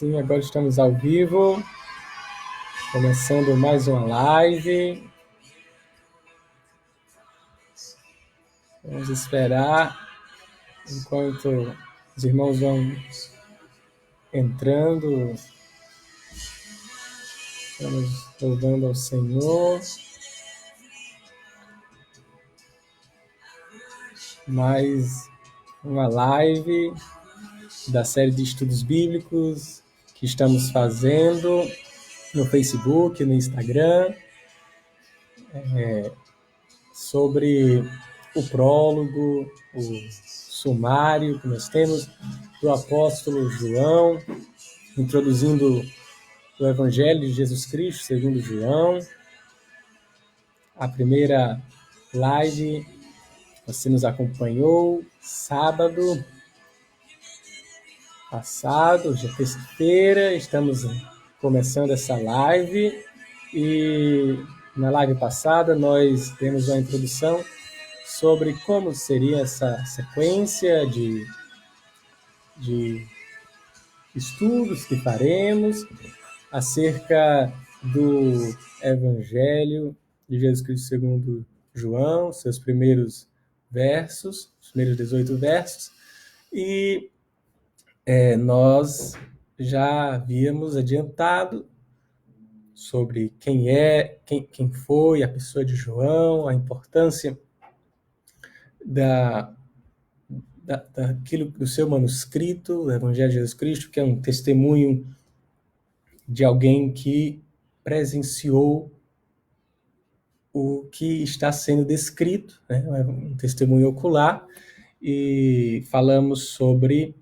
Sim, agora estamos ao vivo, começando mais uma live. Vamos esperar enquanto os irmãos vão entrando. Estamos louvando ao Senhor. Mais uma live da série de estudos bíblicos que estamos fazendo no Facebook, no Instagram, sobre o prólogo, o sumário que nós temos do apóstolo João, introduzindo o Evangelho de Jesus Cristo segundo João. A primeira live, você nos acompanhou sábado passado, hoje é terça-feira, estamos começando essa live e na live passada nós demos uma introdução sobre como seria essa sequência de estudos que faremos acerca do Evangelho de Jesus Cristo segundo João, seus primeiros versos, os primeiros 18 versos, e nós já havíamos adiantado sobre quem foi a pessoa de João, a importância daquilo do seu manuscrito, o Evangelho de Jesus Cristo, que é um testemunho de alguém que presenciou o que está sendo descrito, né? Um testemunho ocular, e falamos sobre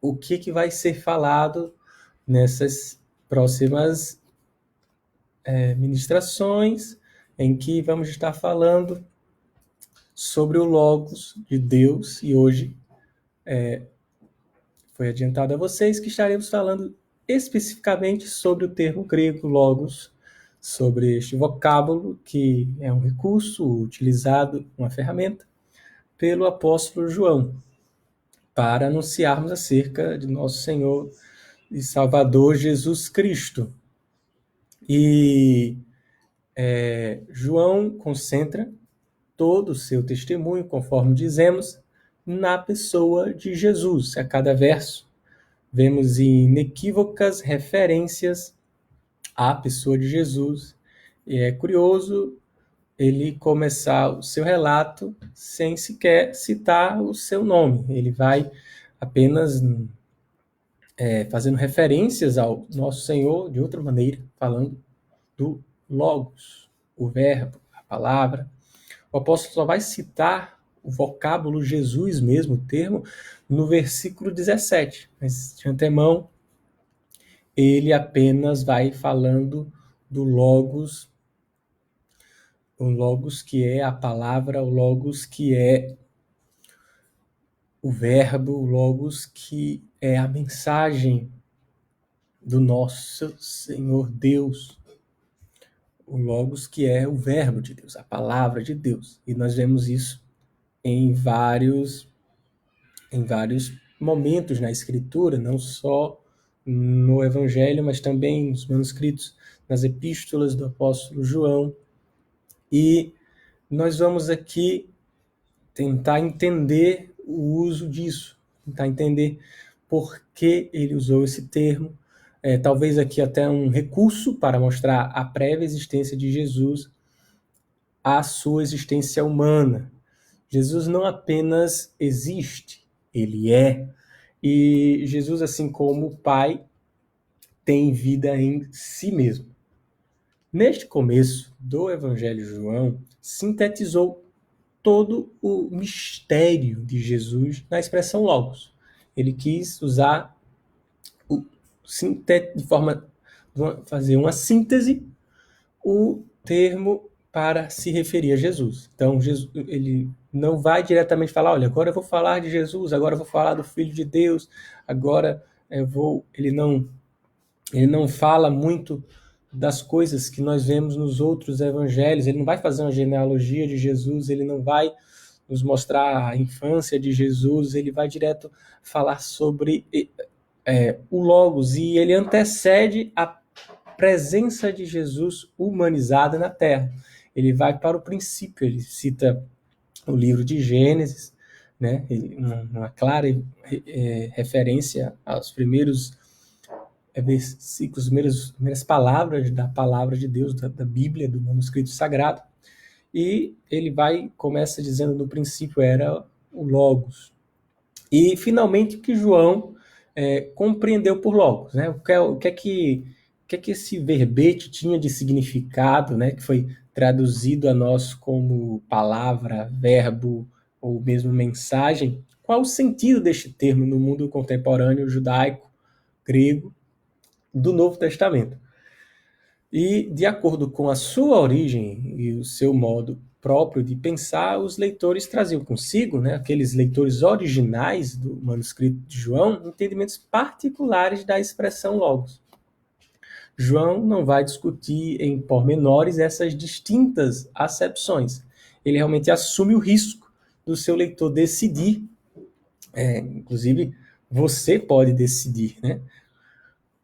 o que vai ser falado nessas próximas ministrações, em que vamos estar falando sobre o Logos de Deus, e hoje foi adiantado a vocês que estaremos falando especificamente sobre o termo grego Logos, sobre este vocábulo que é um recurso utilizado, uma ferramenta, pelo apóstolo João, para anunciarmos acerca de nosso Senhor e Salvador Jesus Cristo. E João concentra todo o seu testemunho, conforme dizemos, na pessoa de Jesus. A cada verso vemos inequívocas referências à pessoa de Jesus. E é curioso ele começar o seu relato sem sequer citar o seu nome. Ele vai apenas fazendo referências ao nosso Senhor de outra maneira, falando do Logos, o verbo, a palavra. O apóstolo só vai citar o vocábulo Jesus mesmo, o termo, no versículo 17. Mas, de antemão, ele apenas vai falando do Logos, o Logos que é a palavra, o Logos que é o verbo, o Logos que é a mensagem do nosso Senhor Deus, o Logos que é o verbo de Deus, a palavra de Deus. E nós vemos isso em vários momentos na Escritura, não só no Evangelho, mas também nos manuscritos, nas epístolas do apóstolo João. E nós vamos aqui tentar entender o uso disso, tentar entender por que ele usou esse termo, talvez aqui até um recurso para mostrar a prévia existência de Jesus, a sua existência humana. Jesus não apenas existe, ele é. E Jesus, assim como o Pai, tem vida em si mesmo. Neste começo do Evangelho de João, sintetizou todo o mistério de Jesus na expressão Logos. Ele quis usar de forma fazer uma síntese, o termo para se referir a Jesus. Então, Jesus, ele não vai diretamente falar, olha, agora eu vou falar de Jesus, agora eu vou falar do Filho de Deus, agora ele não fala muito das coisas que nós vemos nos outros evangelhos, ele não vai fazer uma genealogia de Jesus, ele não vai nos mostrar a infância de Jesus, ele vai direto falar sobre o Logos, e ele antecede a presença de Jesus humanizada na Terra. Ele vai para o princípio, ele cita o livro de Gênesis, né? Uma clara referência aos primeiros versículos, primeiras palavras da palavra de Deus, da Bíblia, do manuscrito sagrado. E ele começa dizendo: no princípio era o Logos. E finalmente o que João compreendeu por Logos, né? O que é que esse verbete tinha de significado, né? Que foi traduzido a nós como palavra, verbo ou mesmo mensagem. Qual o sentido deste termo no mundo contemporâneo judaico, grego, do Novo Testamento? E, de acordo com a sua origem e o seu modo próprio de pensar, os leitores traziam consigo, né, aqueles leitores originais do manuscrito de João, entendimentos particulares da expressão logos. João não vai discutir em pormenores essas distintas acepções. Ele realmente assume o risco do seu leitor decidir. Inclusive, você pode decidir, né?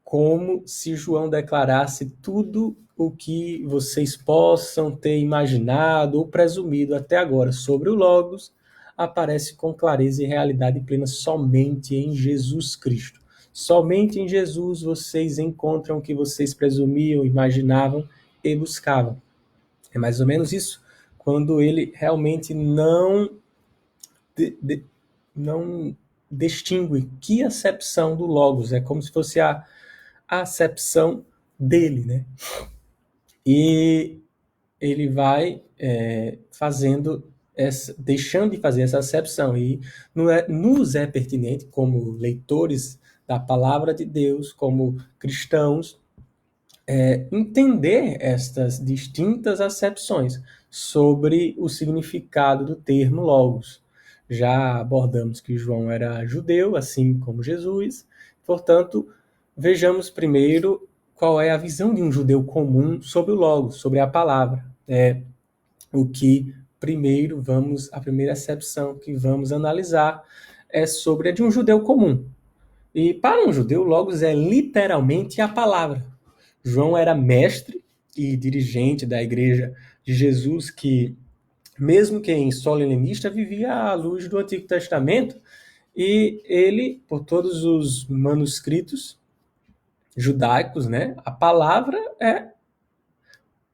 Como se João declarasse tudo o que vocês possam ter imaginado ou presumido até agora sobre o Logos, aparece com clareza e realidade plena somente em Jesus Cristo. Somente em Jesus vocês encontram o que vocês presumiam, imaginavam e buscavam. É mais ou menos isso, quando ele realmente não distingue que acepção do Logos. É como se fosse a acepção dele, né? E ele vai deixando de fazer essa acepção, e nos é pertinente, como leitores da palavra de Deus, como cristãos, entender estas distintas acepções sobre o significado do termo logos. Já abordamos que João era judeu, assim como Jesus, portanto, vejamos primeiro qual é a visão de um judeu comum sobre o logos, sobre a palavra. O que a primeira acepção que vamos analisar é sobre a de um judeu comum. E para um judeu, logos é literalmente a palavra. João era mestre e dirigente da igreja de Jesus, que, mesmo que em solo helenista, vivia à luz do Antigo Testamento, e ele, por todos os manuscritos judaicos, né, a palavra é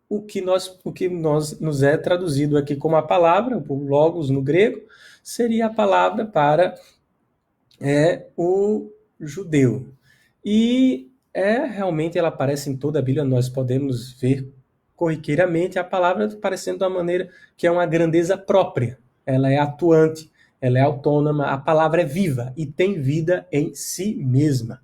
o que nos é traduzido aqui como a palavra, o logos no grego, seria a palavra para o judeu. E realmente ela aparece em toda a Bíblia, nós podemos ver corriqueiramente a palavra aparecendo de uma maneira que é uma grandeza própria. Ela é atuante, ela é autônoma, a palavra é viva e tem vida em si mesma.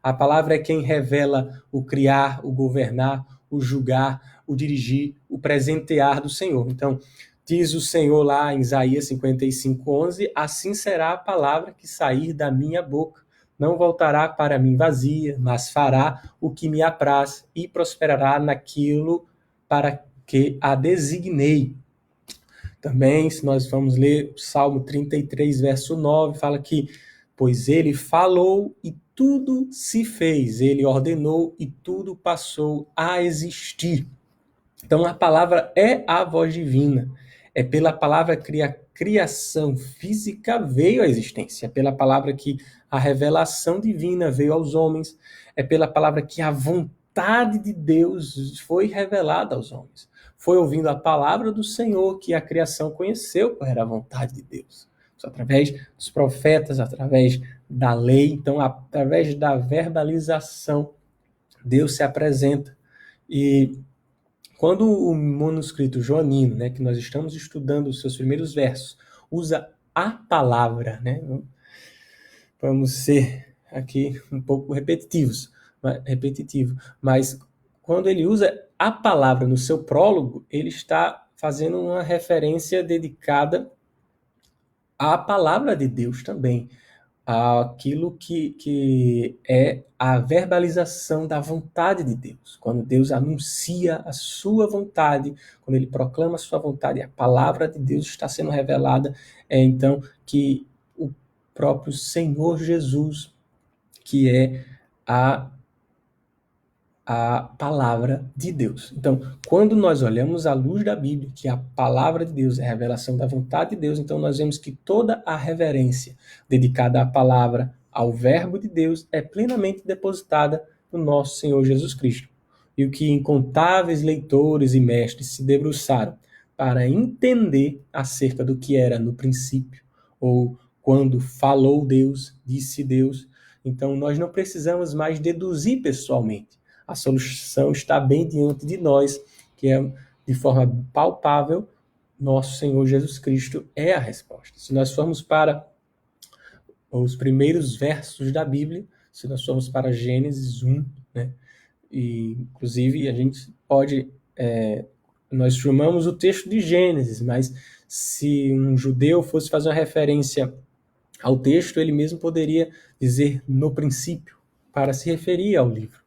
A palavra é quem revela o criar, o governar, o julgar, o dirigir, o presentear do Senhor. Então, diz o Senhor lá em Isaías 55:11, assim será a palavra que sair da minha boca. Não voltará para mim vazia, mas fará o que me apraz e prosperará naquilo para que a designei. Também, se nós vamos ler o Salmo 33, verso 9, fala que, pois ele falou e tudo se fez, ele ordenou e tudo passou a existir. Então, a palavra é a voz divina. É pela palavra que a criação física veio à existência. É pela palavra que a revelação divina veio aos homens. É pela palavra que a vontade de Deus foi revelada aos homens. Foi ouvindo a palavra do Senhor que a criação conheceu qual era a vontade de Deus. Através dos profetas, através da lei. Então, através da verbalização, Deus se apresenta. E quando o manuscrito joanino, né, que nós estamos estudando os seus primeiros versos, usa a palavra, né, vamos ser aqui um pouco repetitivo, mas quando ele usa a palavra no seu prólogo, ele está fazendo uma referência dedicada à palavra de Deus também, aquilo que é a verbalização da vontade de Deus. Quando Deus anuncia a sua vontade, quando ele proclama a sua vontade, a palavra de Deus está sendo revelada, então que o próprio Senhor Jesus, que é a palavra de Deus. Então, quando nós olhamos à luz da Bíblia, que a palavra de Deus é a revelação da vontade de Deus, então nós vemos que toda a reverência dedicada à palavra, ao verbo de Deus, é plenamente depositada no nosso Senhor Jesus Cristo. E o que incontáveis leitores e mestres se debruçaram para entender acerca do que era no princípio, ou quando falou Deus, disse Deus. Então, nós não precisamos mais deduzir pessoalmente. A solução está bem diante de nós, que é de forma palpável, nosso Senhor Jesus Cristo é a resposta. Se nós formos para os primeiros versos da Bíblia, se nós formos para Gênesis 1, né? E, inclusive, a gente pode... nós chamamos o texto de Gênesis, mas se um judeu fosse fazer uma referência ao texto, ele mesmo poderia dizer no princípio, para se referir ao livro,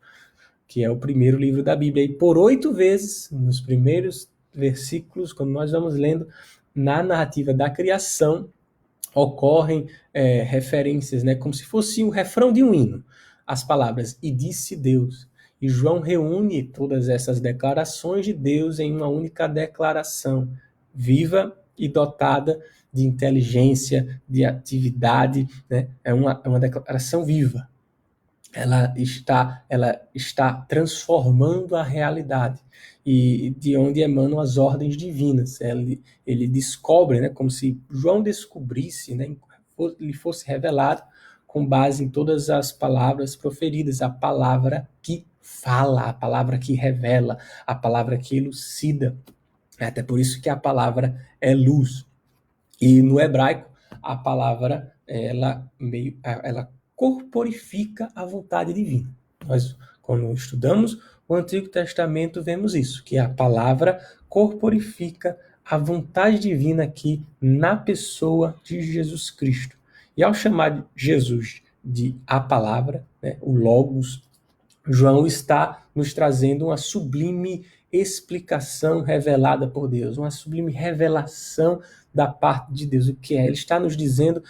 que é o primeiro livro da Bíblia. E por 8 vezes, nos primeiros versículos, quando nós vamos lendo, na narrativa da criação, ocorrem referências, né, como se fosse o refrão de um hino. As palavras, e disse Deus. E João reúne todas essas declarações de Deus em uma única declaração, viva e dotada de inteligência, de atividade, né? É uma declaração viva. Ela está transformando a realidade, e de onde emanam as ordens divinas. Ele descobre, né, como se João descobrisse, né, lhe fosse revelado com base em todas as palavras proferidas, a palavra que fala, a palavra que revela, a palavra que elucida. É até por isso que a palavra é luz. E no hebraico, a palavra ela corporifica a vontade divina. Nós, quando estudamos o Antigo Testamento, vemos isso, que a palavra corporifica a vontade divina aqui na pessoa de Jesus Cristo. E ao chamar Jesus de a palavra, né, o Logos, João está nos trazendo uma sublime explicação revelada por Deus, uma sublime revelação da parte de Deus. O que é? Ele está nos dizendo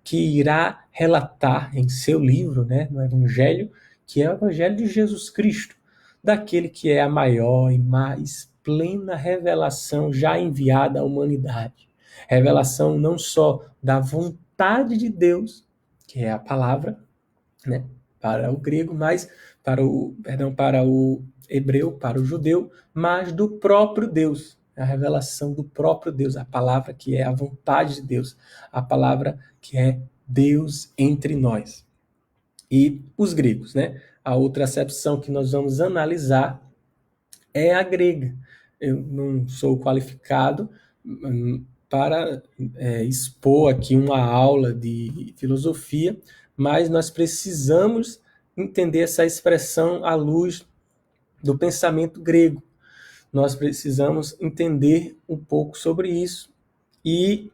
que irá relatar em seu livro, né, no Evangelho, que é o Evangelho de Jesus Cristo, daquele que é a maior e mais plena revelação já enviada à humanidade. Revelação não só da vontade de Deus, que é a palavra, né, para o grego, mas para o hebreu, para o judeu, mas do próprio Deus, a revelação do próprio Deus, a palavra que é a vontade de Deus, a palavra que é Deus entre nós. E os gregos, né? A outra acepção que nós vamos analisar é a grega. Eu não sou qualificado para expor aqui uma aula de filosofia, mas nós precisamos entender essa expressão à luz do pensamento grego. Nós precisamos entender um pouco sobre isso e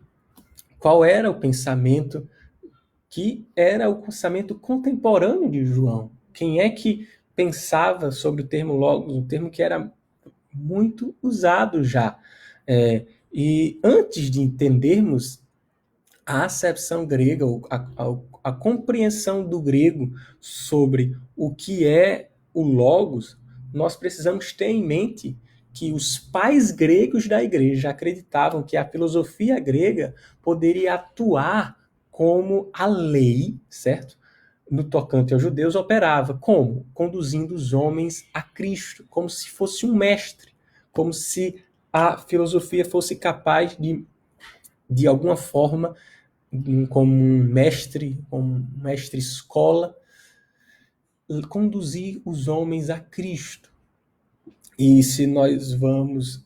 qual era o pensamento que era o pensamento contemporâneo de João. Quem é que pensava sobre o termo logos, um termo que era muito usado já. E antes de entendermos a acepção grega, a compreensão do grego sobre o que é o logos, nós precisamos ter em mente que os pais gregos da igreja acreditavam que a filosofia grega poderia atuar como a lei, certo? No tocante aos judeus, operava. Como? Conduzindo os homens a Cristo, como se fosse um mestre, como se a filosofia fosse capaz de alguma forma, como um mestre escola, conduzir os homens a Cristo. E se nós vamos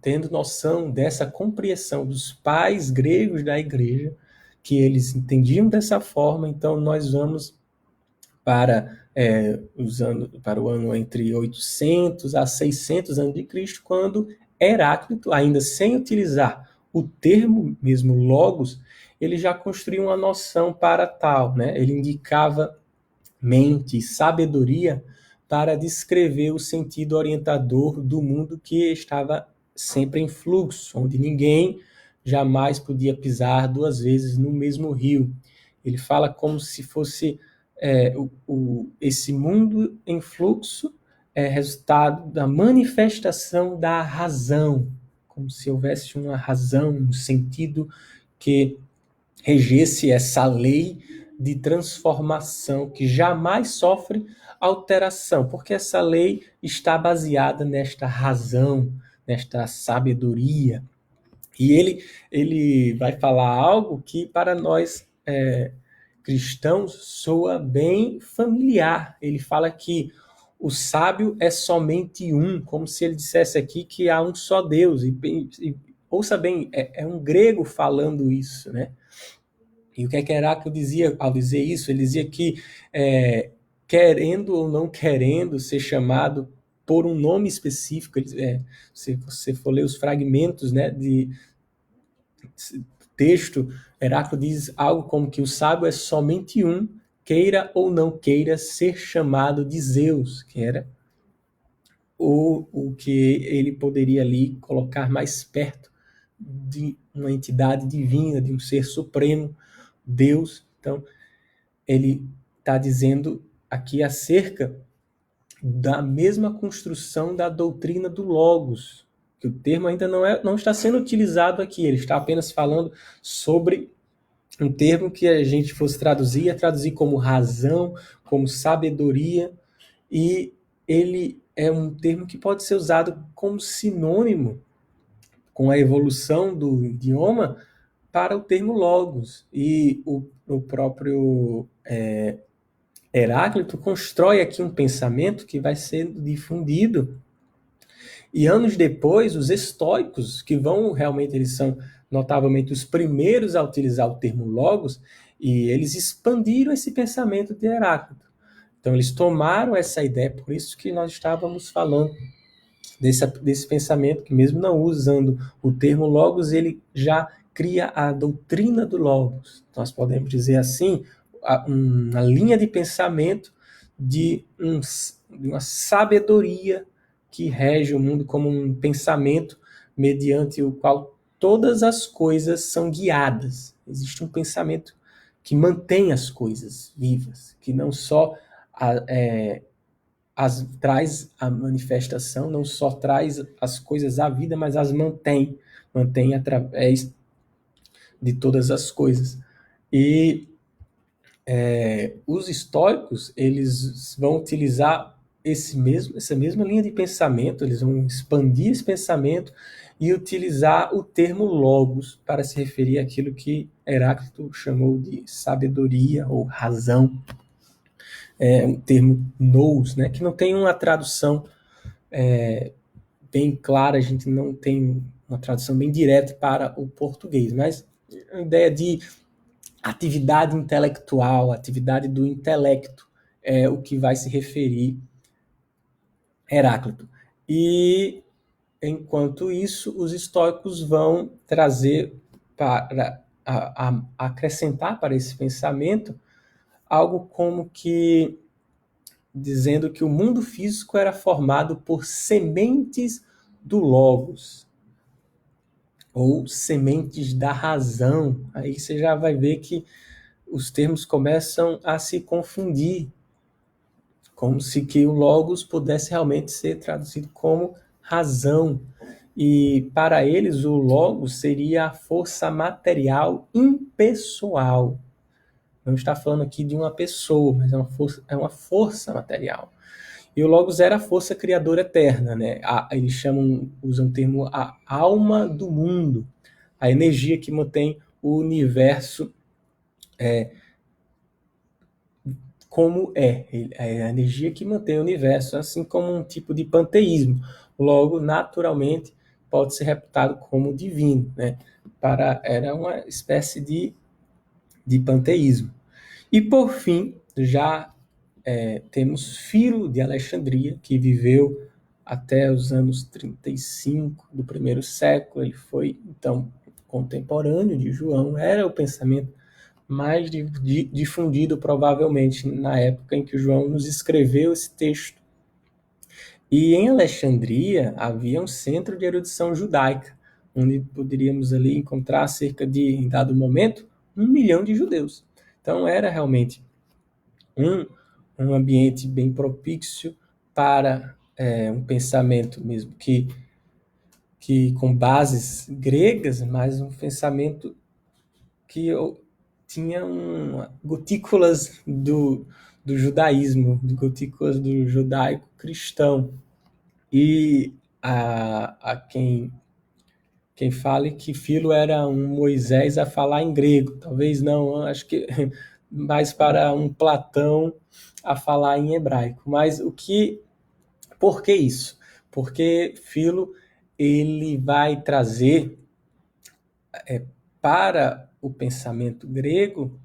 tendo noção dessa compreensão dos pais gregos da igreja, que eles entendiam dessa forma, então nós vamos para o ano entre 800 a 600 anos de Cristo, quando Heráclito, ainda sem utilizar o termo mesmo logos, ele já construiu uma noção para tal, né? Ele indicava mente e sabedoria para descrever o sentido orientador do mundo que estava sempre em fluxo, onde ninguém jamais podia pisar 2 vezes no mesmo rio. Ele fala como se fosse esse mundo em fluxo é resultado da manifestação da razão, como se houvesse uma razão, um sentido que regesse essa lei de transformação que jamais sofre alteração, porque essa lei está baseada nesta razão, nesta sabedoria. E ele vai falar algo que para nós cristãos soa bem familiar. Ele fala que o sábio é somente um, como se ele dissesse aqui que há um só Deus. E ouça bem, é um grego falando isso, né? E o que é que Heráclito dizia ao dizer isso? Ele dizia que, querendo ou não querendo ser chamado por um nome específico, se você for ler os fragmentos, né, de texto, Heráclito diz algo como que o sábio é somente um, queira ou não queira ser chamado de Zeus, que era o que ele poderia ali colocar mais perto de uma entidade divina, de um ser supremo, Deus. Então, ele está dizendo aqui acerca da mesma construção da doutrina do Logos, que o termo ainda não está sendo utilizado aqui, ele está apenas falando sobre um termo que a gente fosse traduzir, ia traduzir como razão, como sabedoria, e ele é um termo que pode ser usado como sinônimo com a evolução do idioma para o termo logos. E o próprio Heráclito constrói aqui um pensamento que vai ser difundido. E anos depois, os estoicos, que eles são notavelmente os primeiros a utilizar o termo logos, e eles expandiram esse pensamento de Heráclito. Então, eles tomaram essa ideia, por isso que nós estávamos falando desse pensamento, que mesmo não usando o termo logos, ele já cria a doutrina do logos. Nós podemos dizer assim, uma linha de pensamento de uma sabedoria que rege o mundo como um pensamento mediante o qual todas as coisas são guiadas. Existe um pensamento que mantém as coisas vivas, que não só traz a manifestação, não só traz as coisas à vida, mas as mantém através de todas as coisas. E os estoicos, eles vão utilizar essa mesma linha de pensamento, eles vão expandir esse pensamento e utilizar o termo logos para se referir àquilo que Heráclito chamou de sabedoria ou razão. Um termo nous, né, que não tem uma tradução bem clara, a gente não tem uma tradução bem direta para o português, mas a ideia de atividade intelectual, atividade do intelecto, é o que vai se referir Heráclito. E, enquanto isso, os estoicos vão trazer para acrescentar para esse pensamento algo como que dizendo que o mundo físico era formado por sementes do logos, ou sementes da razão. Aí você já vai ver que os termos começam a se confundir, como se que o logos pudesse realmente ser traduzido como razão. E para eles o logos seria a força material impessoal. Não está falando aqui de uma pessoa, mas é uma força material. E o Logos era a força criadora eterna, né? Eles usam o termo a alma do mundo, a energia que mantém o universo como é a energia que mantém o universo, assim como um tipo de panteísmo. Logo, naturalmente, pode ser reputado como divino, né? Era uma espécie de panteísmo. E, por fim, já temos Filo de Alexandria, que viveu até os anos 35 do primeiro século. Ele foi, então, contemporâneo de João, era o pensamento mais difundido, provavelmente, na época em que João nos escreveu esse texto. E em Alexandria havia um centro de erudição judaica, onde poderíamos ali encontrar cerca de, em dado momento, 1 milhão de judeus. Então era realmente um ambiente bem propício para um pensamento mesmo que com bases gregas, mas um pensamento que tinha gotículas do judaísmo, gotículas do judaico cristão. E a quem fale que Filo era um Moisés a falar em grego, talvez não, acho que mais para um Platão a falar em hebraico. Mas por que isso? Porque Filo ele vai trazer para o pensamento grego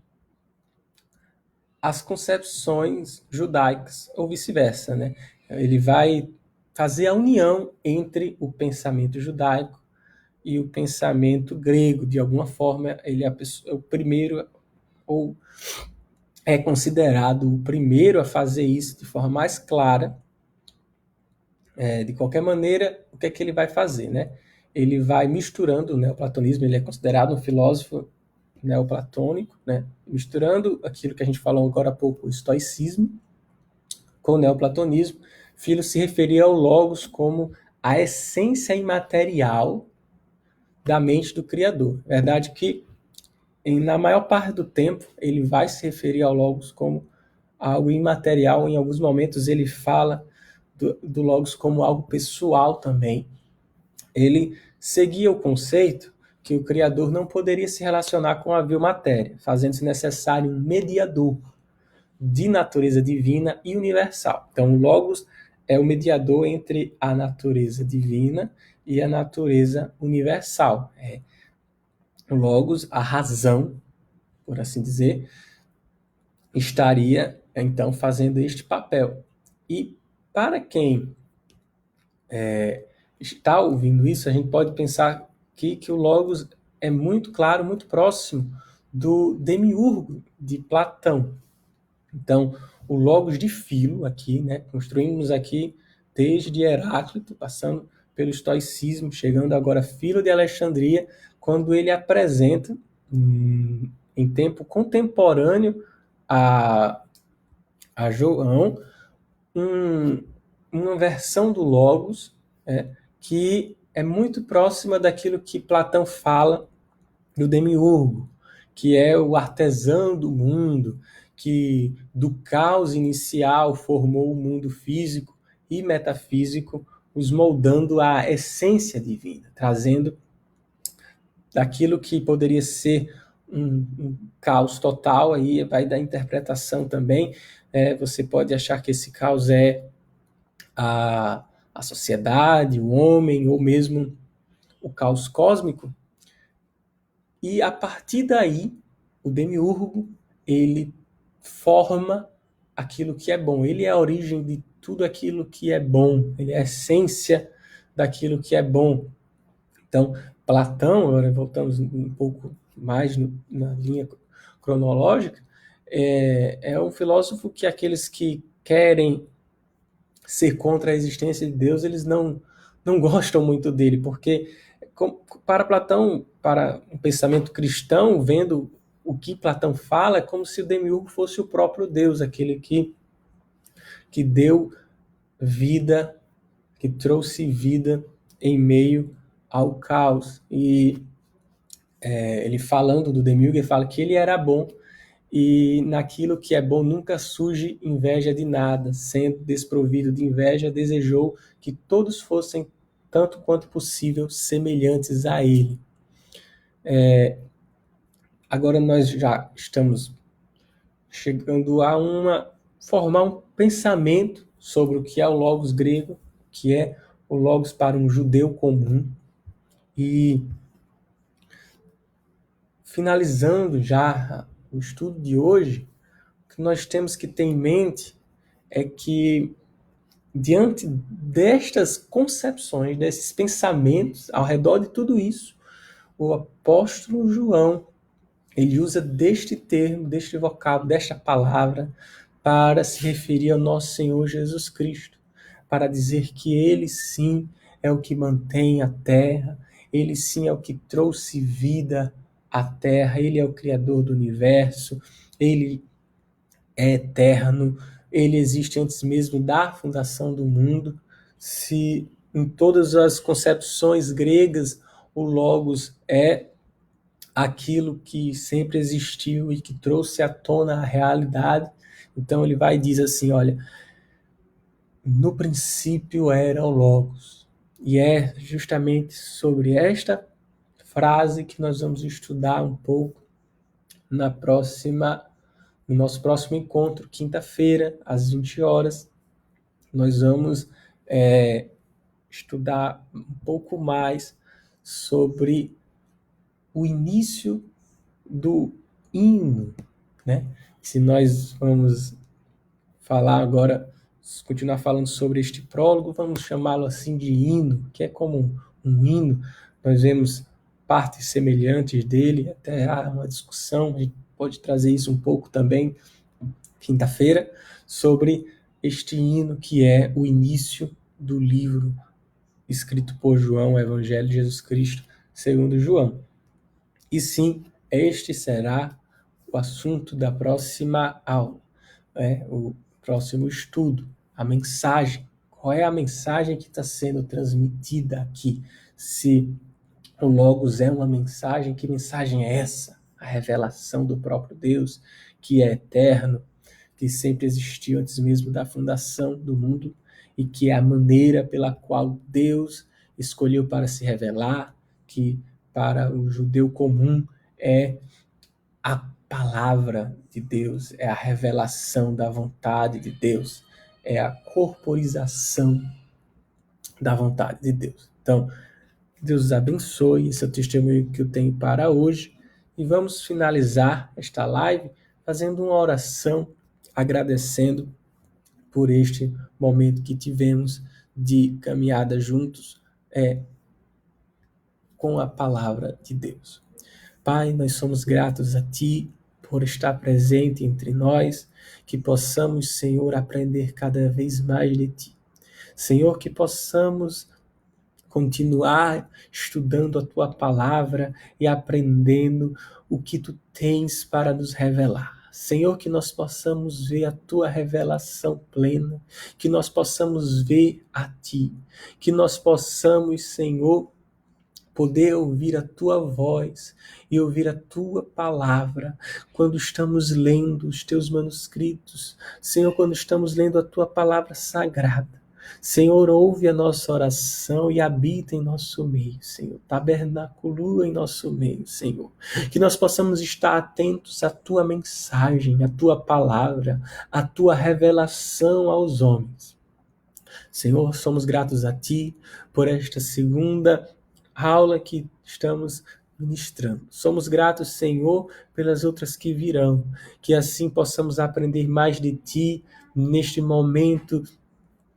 as concepções judaicas, ou vice-versa, né? Ele vai fazer a união entre o pensamento judaico e o pensamento grego. De alguma forma, ele é o primeiro, ou é considerado o primeiro a fazer isso de forma mais clara. De qualquer maneira, o que é que ele vai fazer, né? Ele vai misturando o neoplatonismo, ele é considerado um filósofo neoplatônico, né? Misturando aquilo que a gente falou agora há pouco, o estoicismo, com o neoplatonismo. Filo se referia ao logos como a essência imaterial da mente do Criador. Verdade que, na maior parte do tempo, ele vai se referir ao logos como algo imaterial. Em alguns momentos ele fala do logos como algo pessoal também. Ele seguia o conceito que o Criador não poderia se relacionar com a vil matéria, fazendo-se necessário um mediador de natureza divina e universal. Então, o Logos é o mediador entre a natureza divina e a natureza universal. O Logos, a razão, por assim dizer, estaria, então, fazendo este papel. E para quem está ouvindo isso, a gente pode pensar que o Logos é muito claro, muito próximo do Demiurgo de Platão. Então, o Logos de Filo aqui, né, construímos aqui desde Heráclito, passando pelo estoicismo, chegando agora a Filo de Alexandria, quando ele apresenta, em tempo contemporâneo a João, uma versão do Logos que é muito próxima daquilo que Platão fala do Demiurgo, que é o artesão do mundo, que do caos inicial formou o mundo físico e metafísico, os moldando à essência divina, trazendo daquilo que poderia ser um caos total, aí vai da interpretação também. Você pode achar que esse caos é a sociedade, o homem, ou mesmo o caos cósmico. E a partir daí, o Demiurgo, ele forma aquilo que é bom. Ele é a origem de tudo aquilo que é bom. Ele é a essência daquilo que é bom. Então, Platão, agora voltamos um pouco mais na linha cronológica, é um filósofo que aqueles que querem ser contra a existência de Deus, eles não gostam muito dele, porque para Platão, para um pensamento cristão, vendo o que Platão fala, é como se o Demiurgo fosse o próprio Deus, aquele que deu vida, que trouxe vida em meio ao caos. E ele falando do Demiurgo, ele fala que ele era bom, e naquilo que é bom nunca surge inveja de nada. Sendo desprovido de inveja, desejou que todos fossem, tanto quanto possível, semelhantes a ele. Agora nós já estamos chegando a formar um pensamento sobre o que é o Logos grego, que é o Logos para um judeu comum. E finalizando já o estudo de hoje, o que nós temos que ter em mente é que, diante destas concepções, desses pensamentos, ao redor de tudo isso, o apóstolo João, ele usa deste termo, deste vocábulo, desta palavra, para se referir ao nosso Senhor Jesus Cristo, para dizer que ele sim é o que mantém a terra, ele sim é o que trouxe vida à terra, ele é o Criador do universo, ele é eterno, ele existe antes mesmo da fundação do mundo. Se em todas as concepções gregas o Logos é aquilo que sempre existiu e que trouxe à tona a realidade, então ele vai e diz assim, olha, no princípio era o Logos. E é justamente sobre esta frase que nós vamos estudar um pouco no nosso próximo encontro, quinta-feira, às 20 horas. Nós vamos estudar um pouco mais sobre o início do hino, né? Se nós vamos falar agora, continuar falando sobre este prólogo, vamos chamá-lo assim de hino, que é como um hino. Nós vemos partes semelhantes dele, até há uma discussão, a gente pode trazer isso um pouco também, quinta-feira, sobre este hino que é o início do livro escrito por João, o Evangelho de Jesus Cristo, segundo João. E sim, este será o assunto da próxima aula, o próximo estudo, a mensagem. Qual é a mensagem que está sendo transmitida aqui? Se o Logos é uma mensagem, que mensagem é essa? A revelação do próprio Deus, que é eterno, que sempre existiu antes mesmo da fundação do mundo e que é a maneira pela qual Deus escolheu para se revelar, que para o judeu comum é a palavra de Deus, é a revelação da vontade de Deus, é a corporização da vontade de Deus. Então, Deus os abençoe, esse é o testemunho que eu tenho para hoje. E vamos finalizar esta live fazendo uma oração, agradecendo por este momento que tivemos de caminhada juntos com a palavra de Deus. Pai, nós somos gratos a Ti por estar presente entre nós, que possamos, Senhor, aprender cada vez mais de Ti. Senhor, que possamos continuar estudando a Tua palavra e aprendendo o que Tu tens para nos revelar. Senhor, que nós possamos ver a Tua revelação plena, que nós possamos ver a Ti, que nós possamos, Senhor, poder ouvir a Tua voz e ouvir a Tua palavra quando estamos lendo os Teus manuscritos. Senhor, quando estamos lendo a Tua palavra sagrada. Senhor, ouve a nossa oração e habita em nosso meio, Senhor. Tabernaculua em nosso meio, Senhor. Que nós possamos estar atentos à Tua mensagem, à Tua palavra, à Tua revelação aos homens. Senhor, somos gratos a Ti por esta segunda aula que estamos ministrando. Somos gratos, Senhor, pelas outras que virão, que assim possamos aprender mais de Ti neste momento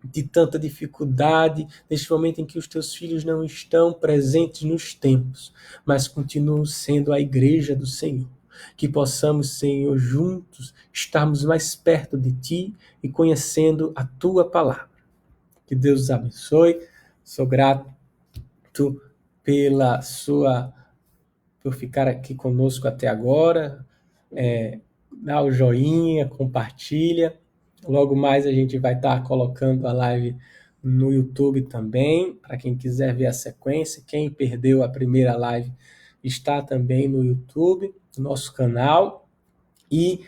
de tanta dificuldade, neste momento em que os Teus filhos não estão presentes nos templos, mas continuam sendo a igreja do Senhor. Que possamos, Senhor, juntos estarmos mais perto de Ti e conhecendo a Tua palavra. Que Deus os abençoe. Sou grato por ficar aqui conosco até agora. Dá o joinha, compartilha. Logo mais a gente vai estar colocando a live no YouTube também, para quem quiser ver a sequência. Quem perdeu a primeira live está também no YouTube, no nosso canal. E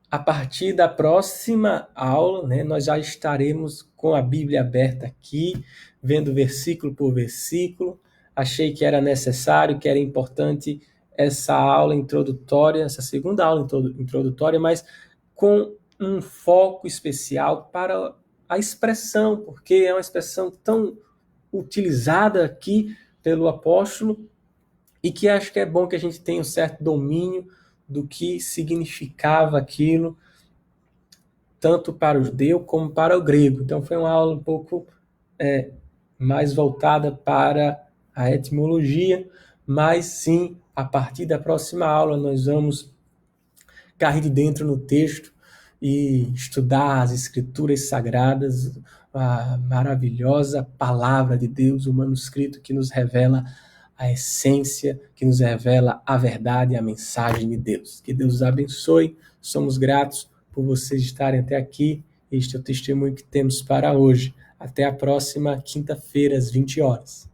a partir da próxima aula, né, nós já estaremos com a Bíblia aberta aqui, vendo versículo por versículo. Achei que era necessário, que era importante essa aula introdutória, essa segunda aula introdutória, mas com um foco especial para a expressão, porque é uma expressão tão utilizada aqui pelo apóstolo e que acho que é bom que a gente tenha um certo domínio do que significava aquilo, tanto para o judeu como para o grego. Então foi uma aula um pouco mais voltada para a etimologia, mas sim, a partir da próxima aula nós vamos cair de dentro no texto e estudar as escrituras sagradas, a maravilhosa palavra de Deus, o manuscrito que nos revela a essência que nos revela a verdade e a mensagem de Deus. Que Deus os abençoe. Somos gratos por vocês estarem até aqui. Este é o testemunho que temos para hoje. Até a próxima quinta-feira, às 20 horas.